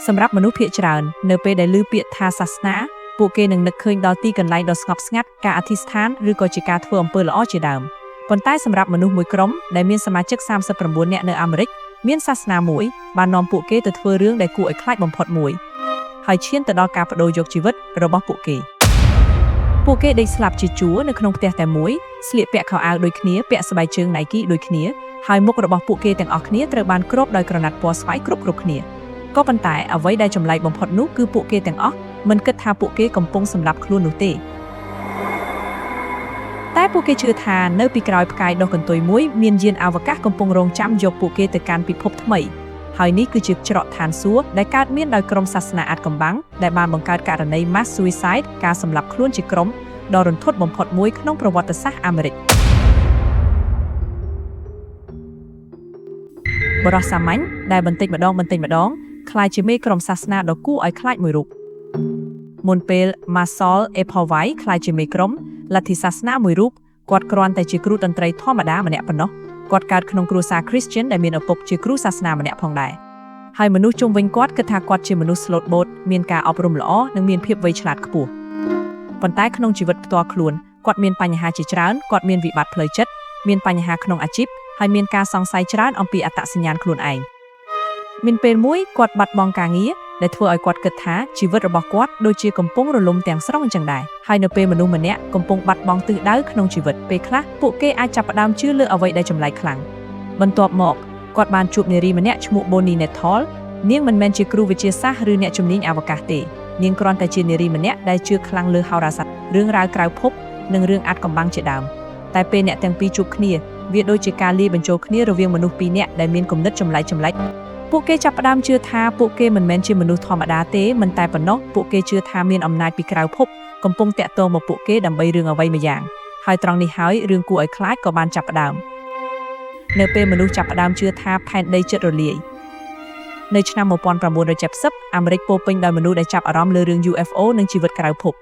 សម្រាប់មនុស្សភាគច្រើននៅពេលដែលឮពាក្យថាសាសនាពួកគេនឹងនឹកឃើញដល់ទីកន្លែងដ៏ស្ងប់ស្ងាត់ការអធិស្ឋានឬក៏ជាការធ្វើអំពើល្អជាដើមប៉ុន្តែសម្រាប់មនុស្សមួយក្រុមដែលមានសមាជិក39នាក់នៅអាមេរិកមានសាសនាមួយបាននាំពួកគេទៅធ្វើរឿងដែលគួរឲ្យខ្លាចបំផុតមួយហើយឈានទៅដល់ការបដូរយកជីវិតរបស់ពួកគេដេកស្លាប់ជាជួរនៅក្នុងផ្ទះតែមួយស្លៀកពាក់ខោអាវដូចគ្នាពាក់ស្បែកជើង Nike ដូចគ្នាហើយមុខរបស់ពួកគេទាំងអស់គ្នាត្រូវបានគ្របដោយក្រណាត់ពណ៌ស្វាយគ្រប់គ្នាក៏ប៉ុន្តែអ្វីដែលចម្លែកបំផុតនោះគឺពួកគេទាំងអស់មិនគិតថាពួកគេកំពុងសម្លាប់ខ្លួននោះទេតែពួកគេជឿថានៅពីក្រោយផ្កាយដុះកន្ទុយមួយមានយានអវកាសកំពុងរងចាំយកពួកគេទៅកាន់ពិភពថ្មីហើយនេះគឺជាច្រកឋានសួគ៌ដែលកើតមានដោយក្រុមសាសនាអាថ៌កំបាំងដែលបានបង្កើតករណី mass suicide ការសម្លាប់ខ្លួនជាក្រុមដ៏រន្ធត់បំផុតមួយក្នុងប្រវត្តិសាស្ត្រអាមេរិកបរិសុទ្ធសាមញ្ញដែលបន្តិចម្ដងក្លាយជាមេក្រុមសាសនាដ៏គួរឲ្យខ្លាចមួយរូបមុនពេល Masol Epelweiss ក្លាយជាមេក្រុមលទ្ធិសាសនាមួយរូបគាត់គ្រាន់តែជាគ្រូតន្ត្រីធម្មតាម្នាក់ប៉ុណ្ណោះគាត់កើតក្នុងគ្រួសារ Christian ដែលមានឪពុកជាគ្រូសាសនាម្នាក់ផងដែរហើយមនុស្សជុំវិញគាត់គិតថាគាត់ជាមនុស្សស្លូតបូតមានការអប់រំល្អនិងមានភាពវៃឆ្លាតខ្ពស់ប៉ុន្តែក្នុងជីវិតផ្ទាល់ខ្លួនគាត់មានបញ្ហាជាច្រើនគាត់មានវិបត្តិផ្លូវចិត្តមានបញ្ហាក្នុងអាជីពហើយមានការសង្ស័យច្រើនអំពីអត្តសញ្ញាណខ្លួនឯងមានពេលមួយគាត់បាត់បង់ការងារដែលធ្វើឲ្យគាត់គិតថាជីវិតរបស់គាត់ដូចជាកំពុងរលំទាំងស្រុងអញ្ចឹងដែរហើយនៅពេលមនុស្សម្នាក់កំពុងបាត់បង់ទិសដៅក្នុងជីវិតពេលខ្លះពួកគេអាចចាប់ផ្ដើមជឿលើអ្វីដែលចម្លែកខ្លាំងបន្ទាប់មកគាត់បានជួបនារីម្នាក់ឈ្មោះ Bonnie Natal នាងមិនមែនជាគ្រូវិទ្យាសាស្ត្រឬអ្នកជំនាញអវកាសទេនាងគ្រាន់តែជានារីម្នាក់ដែលជឿខ្លាំងលើហោរាសាស្ត្ររឿងរ៉ាវក្រៅភពនិងរឿងអាថ៌កំបាំងជាដើមតែពេលអ្នកទាំងពីរជួបគ្នាវាដូចជាការលាយបញ្ចូលគ្នារវាងមនុស្សពីរនាក់ដែលមានគំនិតចម្លែកពួកគេចាប់ផ្ដើមជឿថាពួកគេមិនមែនជាមនុស្សធម្មតាទេមិនតែប៉ុណ្ណោះពួកគេជឿថាមានអំណាចពីក្រៅភពកំពុងតាក់ទងមកពួកគេដើម្បីរឿងអ្វីមួយយ៉ាងហើយត្រង់នេះហើយរឿងគួរឲ្យខ្លាចក៏បានចាប់ផ្ដើមនៅពេលមនុស្សចាប់ផ្ដើមជឿថាផែនដីជិតរលាយនៅឆ្នាំ1970អាមេរិកពោពេញដោយមនុស្សដែលចាប់អារម្មណ៍លើរឿង UFO និងជីវិតក្រៅភព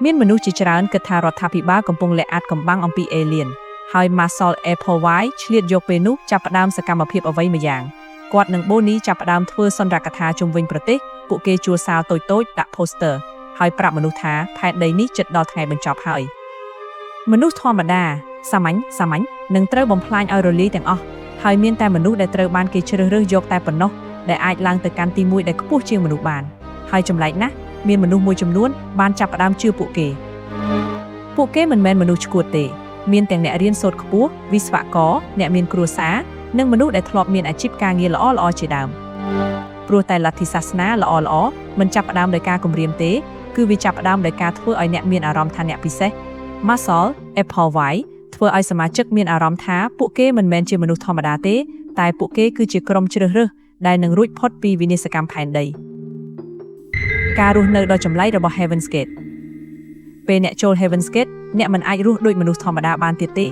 មានមនុស្សជាច្រើនគិតថារដ្ឋាភិបាលកំពុងលាក់អាថ៌កំបាំងអំពីអេលៀនហើយ Masol Epelweiss ឆ្លៀតយកពេលនោះចាប់ផ្ដើមសកម្មភាពអ្វីមួយយ៉ាងគាត់និង Bonnie ចាប់ផ្ដើមធ្វើសន្ទរកថាជុំវិញប្រទេសពួកគេជួលសាលតូចដាក់ poster ហើយប្រាប់មនុស្សថាផែនដីនេះជិតដល់ថ្ងៃបញ្ចប់ហើយមនុស្សធម្មតាសាមញ្ញនឹងត្រូវបំផ្លាញឲ្យរលាយទាំងអស់ហើយមានតែមនុស្សដែលត្រូវបានគេជ្រើសរើសយកតែប៉ុណ្ណោះដែលអាចឡើងទៅកាន់ទី1ដែលខ្ពស់ជាងមនុស្សបានហើយចម្លែកណាស់មានមនុស្សមួយចំនួនបានចាប់ផ្ដើមជឿពួកគេមិនមែនមនុស្សឆ្កួតទេមានទាំងអ្នករៀនសូត្រខ្ពស់វិស្វករអ្នកមានគ្រួសារនិងមនុស្សដែលធ្លាប់មានអាជីពការងារល្អជាដើមព្រោះតែលទ្ធិសាសនាល្អមិនចាប់ផ្ដើមដោយការគំរាមទេគឺវាចាប់ផ្ដើមដោយការធ្វើឲ្យអ្នកមានអារម្មណ៍ថាអ្នកពិសេស Masol Epelweiss ធ្វើឲ្យសមាជិកមានអារម្មណ៍ថាពួកគេមិនមែនជាមនុស្សធម្មតាទេតែពួកគេគឺជាក្រុមជ្រើសរើសដែលនឹងរួចផុតពីវិនាសកម្មផែនដីការរស់នៅដ៏ចម្លែករបស់ Heaven's Gate ពេលអ្នកចូល Heaven's Gate អ្នកមិនអាចរស់ដូចមនុស្សធម្មតាបានទៀតទេ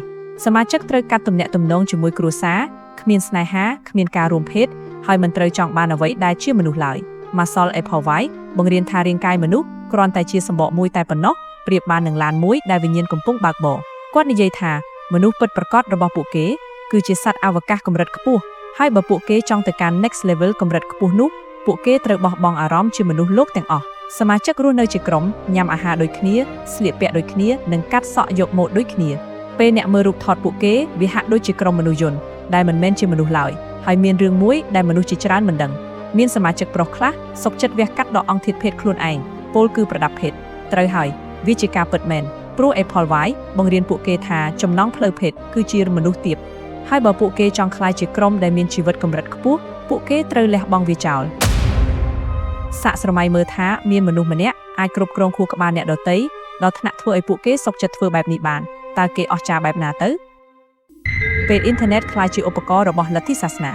សមាជិកត្រូវកាត់ទំនាក់ទំនងជាមួយគ្រួសារគ្មានស្នេហាគ្មានការរួមភេទហើយមិនត្រូវចង់បានអ្វីដែលជាមនុស្សឡើយ Masol Epelweiss បង្រៀនថារាងកាយមនុស្សគ្រាន់តែជាសម្បកមួយតែប៉ុណ្ណោះប្រៀបបាននឹងឡានមួយដែលវិញ្ញាណកំពុងបើកបរគាត់និយាយថាមនុស្សពិតប្រាកដរបស់ពួកគេគឺជាសត្វអវកាសកម្រិតខ្ពស់ហើយបើពួកគេចង់ទៅកាន់ next level កម្រិតខ្ពស់នោះពួកគេត្រូវបោះបង់អារម្មណ៍ជាមនុស្សលោកទាំងអស់សមាជិករស់នៅជាក្រុមញ៉ាំអាហារដូចគ្នាស្លៀកពាក់ដូចគ្នានិងកាត់សក់យកម៉ូដដូចគ្នាពេលអ្នកមើលរូបថតពួកគេវាហាក់ដូចជាក្រុមមនុស្សយន្តដែលមិនមែនជាមនុស្សឡើយហើយមានរឿងមួយដែលមនុស្សជាច្រើនមិនដឹងមានសមាជិកប្រុសខ្លះសុកចិត្តវះកាត់ដកអង្គធាតុភេទខ្លួនឯងពលគឺប្រដាប់ភេទត្រូវហើយវាជាការពិតមែនព្រោះ Epelweiss បង្រៀនពួកគេថាចំណងផ្លូវភេទគឺជាមនុស្សទាបហើយបើពួកគេចង់ក្លាយជាក្រុមដែលមានជីវិតកម្រិតខ្ពស់ពួកគេត្រូវលះបង់វាចោលសាកស្រមៃមើលថាមានមនុស្សម្នាក់អាចគ្រប់គ្រងខួរក្បាលអ្នកដទៃដល់ថ្នាក់ធ្វើឲ្យពួកគេសុខចិត្តធ្វើបែបនេះបានតើគេអស្ចារ្យបែបណាទៅពេលអ៊ីនធឺណិតក្លាយជាឧបករណ៍របស់លទ្ធិសាសនា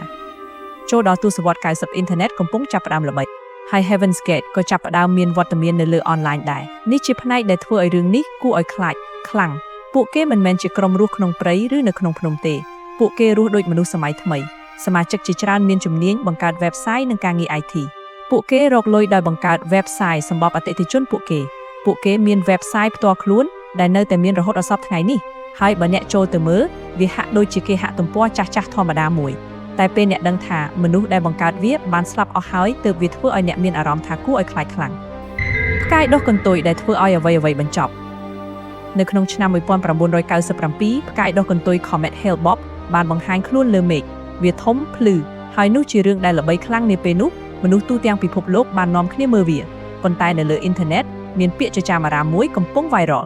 ចូលដល់ទសវត្សរ៍90អ៊ីនធឺណិតកំពុងចាប់ផ្ដើមល្បីហើយ Heaven's Gate ក៏ចាប់ផ្ដើមមានវត្តមាននៅលើអនឡាញដែរនេះជាផ្នែកដែលធ្វើឲ្យរឿងនេះគួរឲ្យខ្លាចខ្លាំងពួកគេមិនមែនជាក្រុមរស់ក្នុងព្រៃឬនៅក្នុងភ្នំទេពួកគេរស់ដូចមនុស្សសម័យថ្មីសមាជិកជាច្រើនមានជំនាញបង្កើត website និងការងារ IT ពួកគេរកលុយដោយបង្កើត website សម្រាប់អតិថិជនពួកគេមាន website ផ្ទាល់ខ្លួនដែលនៅតែមានរហូតដល់សព្វថ្ងៃនេះហើយបើអ្នកចូលទៅមើលវាហាក់ដូចជាគេហទំព័រចាស់ៗធម្មតាមួយ តែពេលអ្នកដឹងថាមនុស្សដែលបង្កើតវាបានស្លាប់អស់ហើយទើបវាធ្វើឲ្យអ្នកមានអារម្មណ៍ថាគួរឲ្យខ្លាចខ្លាំងផ្កាយដុះកន្ទុយដែលធ្វើឲ្យអ្វីៗបញ្ចប់នៅក្នុងឆ្នាំ1997ផ្កាយដុះកន្ទុយ Comet Hale-Bopp បានបង្ហាញខ្លួនលើមេឃវាធំភ្លឺហើយនោះជារឿងដែលល្បីខ្លាំងនាពេលនោះមនុស្សទូទាំងពិភពលោកបាននាំគ្នាមើលវាប៉ុន្តែនៅលើអ៊ីនធឺណិតមានពាក្យចចាមអារ៉ាមមួយកំពុង viral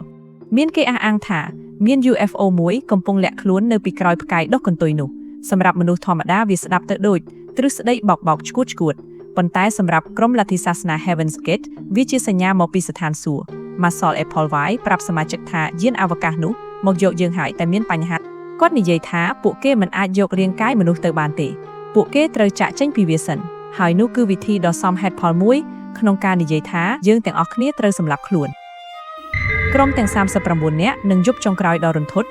មានគេអះអាងថាមាន UFO មួយកំពុងលាក់ខ្លួននៅពីក្រោយផ្កាយដុះកន្ទុយនោះសម្រាប់មនុស្សធម្មតាវាស្ដាប់ទៅដូចទ្រឹស្ដីបោកឈួតប៉ុន្តែសម្រាប់ក្រុមលទ្ធិសាសនា Heaven's Gate វាជាសញ្ញាមកពីស្ថានសួគ៌ Masol Appleby ប្រាប់សមាជិកថាយានអវកាសនោះមកយកយើងហើយតែមានបញ្ហាគាត់និយាយថាពួកគេមិនអាចយករាងកាយមនុស្សទៅបានទេពួកគេត្រូវចាក់ចេញពីវាសិនហើយនោះគឺវិធីដ៏សមហេតុផលមួយក្នុងការនិយាយថាយើងទាំងអស់គ្នាត្រូវសម្លាប់ខ្លួនក្រុមទាំង39នាក់នឹងយប់ចុងក្រោយដ៏រន្ធត់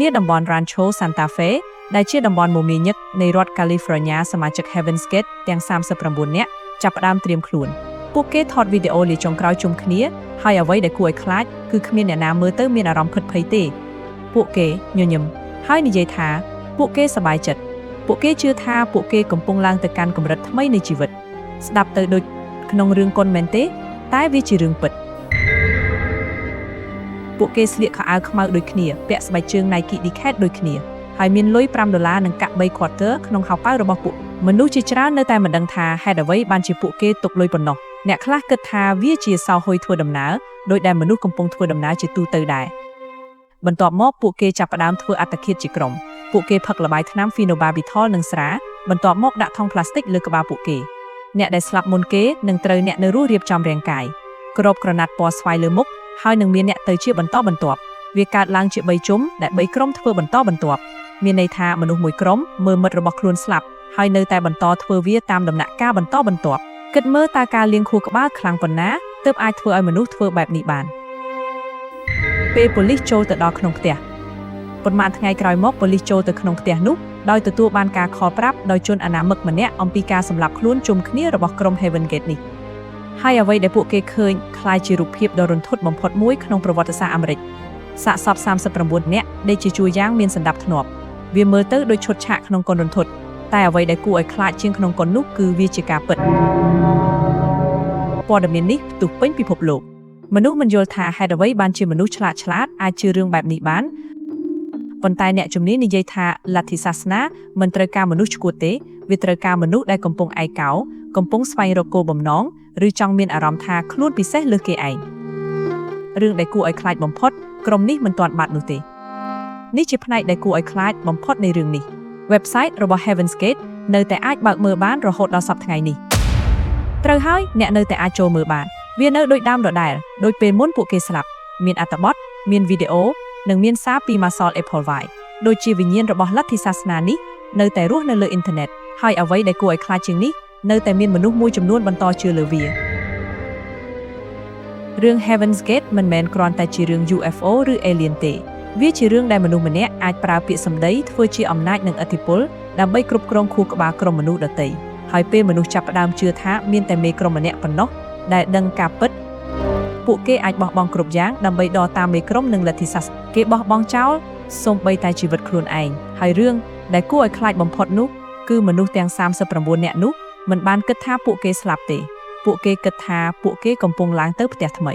នាតំបន់ Rancho Santa Fe ដែលជាតំបន់មមាញឹកនៃរដ្ឋ California សមាជិក Heaven's Gate ទាំង39នាក់ចាប់ផ្ដើមត្រៀមខ្លួនពួកគេថតវីដេអូលាចុងក្រោយជុំគ្នាហើយអ្វីដែលគួរឲ្យខ្លាចគឺគ្មានអ្នកណាមើលទៅមានអារម្មណ៍ខិតភ័យទេពួកគេញញឹមហើយនិយាយថាពួកគេសប្បាយចិត្តពួកគេជឿថាពួកគេកំពុងឡើងទៅកាន់កម្រិតថ្មីនៃជីវិតស្ដាប់ទៅដូចក្នុងរឿងកុនមែនទេតែវាជារឿងពិតពួកគេស្លៀកខោអាវខ្មៅដូចគ្នាពាក់ស្បែកជើង Nike Decathlon ដូចគ្នាហើយមានលុយ$5និងកាក់3 quarter ក្នុងហោប៉ៅរបស់ពួកមនុស្សជាច្រើននៅតែមិនដឹងថាហេតុអ្វីបានជាពួកគេទុកលុយប៉ុណ្ណោះអ្នកខ្លះគិតថាវាជាសោហុយធ្វើដំណើរដោយដែលមនុស្សកំពុងធ្វើដំណើរជាទូទៅដែរបន្ទាប់មកពួកគេចាប់ផ្ដើមធ្វើអត្តឃាតជាក្រុមពួកគេផឹកល្បាយថ្នាំ phenobarbital និងស្រាបន្ទាប់មកដាក់ថង់ផ្លាស្ទិកលើក្បាលពួកគេអ្នកដែលស្លាប់មុនគេនឹងត្រូវអ្នកនៅរស់រៀបចំរាងកាយក្របក្រណាត់ពណ៌ស្វាយលើមុខហើយនឹងមានអ្នកទៅជាបន្តបន្ទាប់វាកើតឡើងជា3ជុំដែល3ក្រុមធ្វើបន្តបន្ទាប់មានន័យថាមនុស្សមួយក្រុមមើលមិត្តរបស់ខ្លួនស្លាប់ហើយនៅតែបន្តធ្វើវាតាមដំណាក់កាលបន្តបន្ទាប់គិតមើលតើការលាងខួរក្បាលខ្លាំងប៉ុណ្ណាទើបអាចធ្វើឲ្យមនុស្សធ្វើបែបនេះបានពេលប៉ូលីសចូលទៅដល់ក្នុងផ្ទះប៉ុន្មានថ្ងៃក្រោយមកប៉ូលីសចូលទៅក្នុងផ្ទះនោះដោយទទួលបានការខលប្រាប់ដោយជនអនាមិកម្នាក់អំពីការសម្លាប់ខ្លួនជុំគ្នារបស់ក្រុម Heaven Gate នេះហើយអ្វីដែលពួកគេឃើញคล้ายជារូបភាពដ៏រន្ធត់បំផុតមួយក្នុងប្រវត្តិសាស្ត្រអាមេរិកសាកសព39នាក់ដែលជាជួរយ៉ាងមានសណ្ដាប់ធ្នាប់វាមើលទៅដូចឈុតឆាកក្នុងកុនរន្ធត់តែអ្វីដែលគួរឲ្យខ្លាចជាងក្នុងកុននោះគឺវាជាការពិតព័ត៌មាននេះផ្ទុះពេញពិភពលោកមនុស្សមិនយល់ថាហេតុអ្វីបានជាមនុស្សឆ្លាតអាចជឿរឿងបែបនេះបានប៉ុន្តែអ្នកជំនាញនិយាយថាលទ្ធិសាសនាមិនត្រូវការមនុស្សឆ្កួតទេវាត្រូវការមនុស្សដែលកំពុងឯកោកំពុងស្វែងរកគោលបំណងឬចង់មានអារម្មណ៍ថាខ្លួនពិសេសលើសគេឯងរឿងដែលគួរឲ្យខ្លាចបំផុតក្រុមនេះមិនទាន់បាត់នោះទេនេះជាផ្នែកដែលគួរឲ្យខ្លាចបំផុតនៃរឿងនេះ website របស់ Heaven's Gate នៅតែអាចបើកមើលបានរហូតដល់សប្តាហ៍ថ្ងៃនេះត្រូវហើយអ្នកនៅតែអាចចូលមើលបានវានៅដូចដើមដដែលដូចពេលមុនពួកគេស្លាប់មានអត្ថបទមានវីដេអូនិងមានសារពី Masol Appleby ដូចជាវិញ្ញាណរបស់លទ្ធិសាសនានេះនៅតែរស់នៅលើអ៊ីនធឺណិតហើយអ្វីដែលគួរឲ្យខ្លាចជាងនេះនៅតែមានមនុស្សមួយចំនួនបន្តជឿលើវារឿង Heaven's Gate មិនមែនគ្រាន់តែជារឿង UFO ឬ Alien ទេវាជារឿងដែលមនុស្សម្នាក់អាចប្រើពាក្យសម្ដីធ្វើជាអំណាចនិងឥទ្ធិពលដើម្បីគ្រប់គ្រងខួរក្បាលក្រុមមនុស្សដទៃហើយពេលមនុស្សចាប់ផ្ដើមជឿថាមានតែមេក្រុមម្នាក់ប៉ុណ្ណោះដែលដឹងការពិតពួកគេអាចបោះបង់គ្រប់យ៉ាងដើម្បីដកតាមមេក្រុមនិងលទ្ធិសាសនាគេបោះបង់ចោលសូម្បីតែជីវិតខ្លួនឯងហើយរឿងដែលគួរឲ្យខ្លាចបំផុតនោះគឺមនុស្សទាំង39នាក់នោះមិនបានគិតថាពួកគេស្លាប់ទេពួកគេគិតថាពួកគេកំពុងឡើងទៅផ្ទះថ្មី